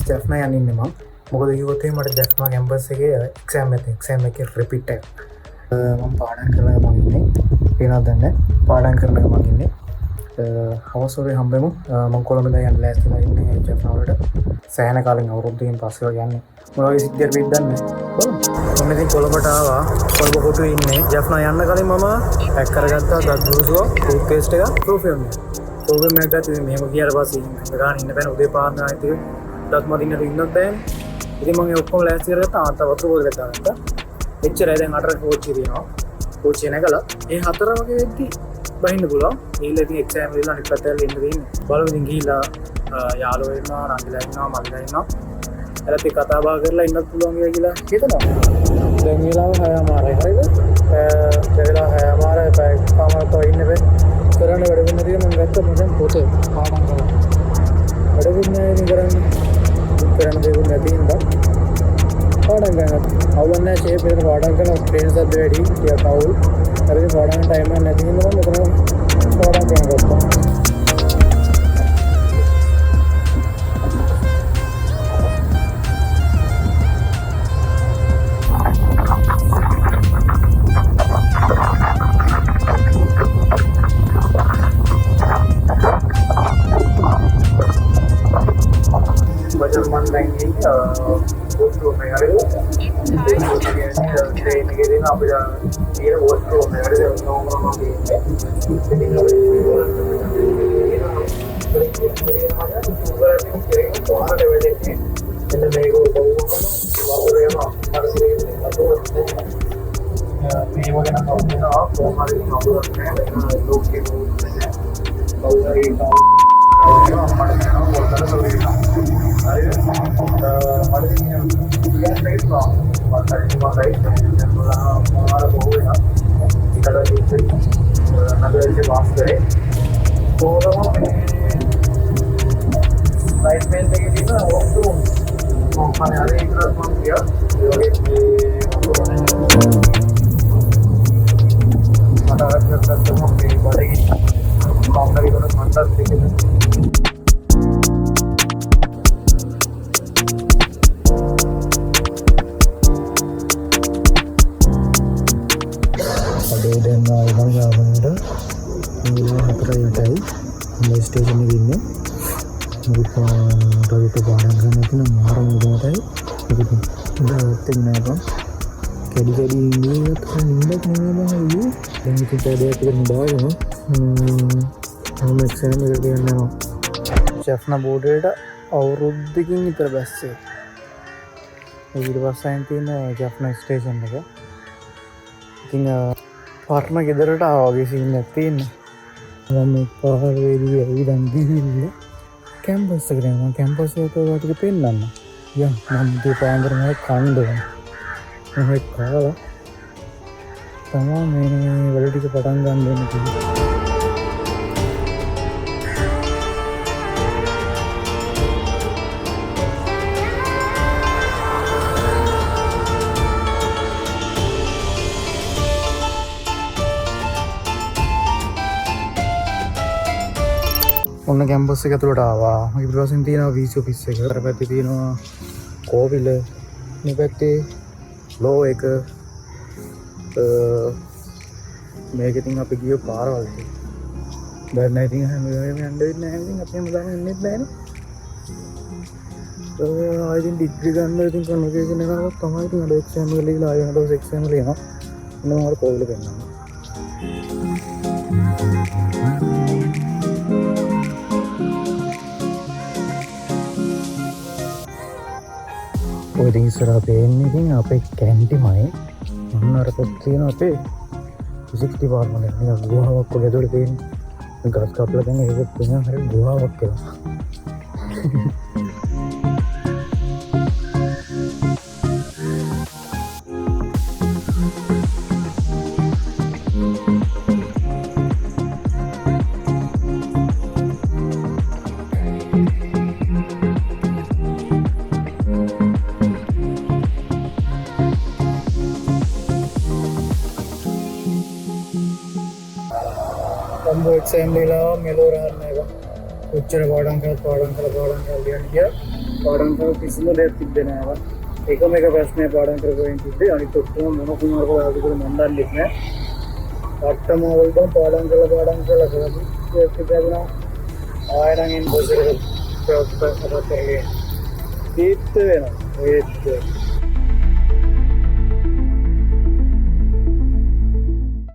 Campus ජැෆ්න යන්නන්න ම මොකද යවතේ මට ජැක්ම කැම්පස්ගේ එක්ෂෑම් එක රිපිට් මම පාඩන් කරන මගන්නේ පේනා දන්න පාඩන් කරන මගන්නේ හවසුරේ හම්බෙමු මං කොළඹ යන්න ලෑස්තිලා ඉන්නේ ජැෆ්නාවලට සෑහෙන කාලෙන් අවුරුද්දකින් පස්සේ යන්නේ මොනවගේ සිද්ධියක් වෙයිද දන්නේ මම ඉතින් කොළඹට ආවා කොළඹ කොටුවේ ඉන්නේ ජැෆ්නා යන්න කලින් මම පැක් කරගත්තා දත් බුරුසුව ටූත් පේස්ට් එක ප්‍රූෆියම් එකක් ඉතින් මෙහෙම ගියාට පස්සේ ගාන ඉන්න බෑනේ උදේ පාන්දර ආයිත් දත් මදින්නට ඉන්නත් බෑනේ ඉතින් මම ඔක්කොම ලෑස්ති කරගත්තා ආත වතුර බෝතලයක් දාගත්තා එච්චරයි දැන් 8ට කෝච්චිය තියෙනවා කෝච්චිය නැගලා ඒ 4 වගේ වෙද්දි බහින්න පුළුවන් ගිහිල්ලා ඉතින් එක්සෑම් වල අනිත් පැත්තට එන්න දෙන්නේ බලමු ඉතින් ගිහිල්ලා යාළුවෝ ඉන්නවා නංගිලා ඉන්නවා මල්ලිලා ඉන්නවා එලත් කතා බහ කරලා ඉන්නත් පුළුවන් කියලා හිතනවා දැන් වෙලාව 6:00 හරිද වෙලාව 6:00 පැය කමාරක් ඉන්න බෑ කරන්න වැඩ වෙන දේ මම ගත්තා මම පොතේ පාඩම් කරලා වැඩ වෙන්නේ ඉතින් කරන්න දෙයක් නැති ඉඳලා පාඩම් කරනවා අවුලක් නැහැ ෂේප් එකට පාඩම් කරනවා ට්‍රේන් සද්ද වැඩි ටිකක් අවුල් හරි පාඩම් ටයිම් එක නැති හින්දා මම මෙතන පාඩම් කරනවා बजट मन लेंगे वॉशरूम में अरे ट्रेन के दिन आप ये वॉशरूम में अरे नॉर्मल स्टेशन ජැෆ්නා බෝඩරේට අවුරුද්දකින් විතර බැස්සේ ඊට පස්සේ තියෙන ජැෆ්නා ස්ටේෂන් එක ඉතින් පරණ ගෙදරට ආවා වගේ සීන් එකක් තියෙනවා මම පාරේදී ඇවිදන් ගිහිල්ලා කැම්පස් එකට යනවා මම කැම්පස් එකට ටික පෙන්නන්න යම් මම මේ පාන්දර මම කන්දේ මම කාලා තමයි මේ වැඩ ටික පටන් ගන්න දෙන්නේ ඔන්න කැම්පස් එක ඇතුළට ආවා. ඊට පස්සේ තියෙනවා වීසි ඔෆිස් එක. අර පැත්තේ තියෙනවා කෝවිල. මේ පැත්තේ ලෝ එක. මේක ඉතින් අපි ගිය පාරවල් ටික. දැන් නම් ඉතින් හැම වෙලේම යන්න වෙන්නේ නැහැ. ඉතින් අපි හැමදාම ඉන්නෙත් නැහැ නේ. ආයෙත් ඩිග්‍රී ගන්න ඉතින් කන්වර්සේෂන් එකක් ආවොත් තමයි ඉතින් අර එක්සෑම් එක ලියලා ආයෙ හදවස් එක්සෑම් එක ලියනවා. ඉන්න මම අර කෝවිල පෙන්නනවා. ඔය ඉතින් ඉස්සරහා පේන්නේ ඉතින් අපේ කැන්ටිමයි මොන අර පොත් තියෙන අපේ ෆිසික්ස් ඩිපාර්ට්මන්ට් එක නිකන් ගුහාවක් වගේ ඇතුළේ තියෙන ගස් කපලා දැන් ඒක තියෙන හරිය ගුහාවක් කියලා එක්සෑම් දීලා මෙලෝ රහන්න එක කොච්චර පාඩම් කරලා ලියන්න කියලා පාඩම් කරන කිසිම දෙයක් තිබ්බේ නෑ. එකම එක ප්‍රශ්නය පාඩම් කරගෙන තිබ්බේ. අනිත් ඔක්කොම මොන කුමාරකෝ ආවද කියලා මන් දන්නේ නැහැ. අට්ටම වලට පාඩම් කරලා ඒක තිබුණා. ආයෙ නම් ඉන්න බොසරක ප්‍රොෆෙසර් කරලා ඒත් වෙනවා. ඒත්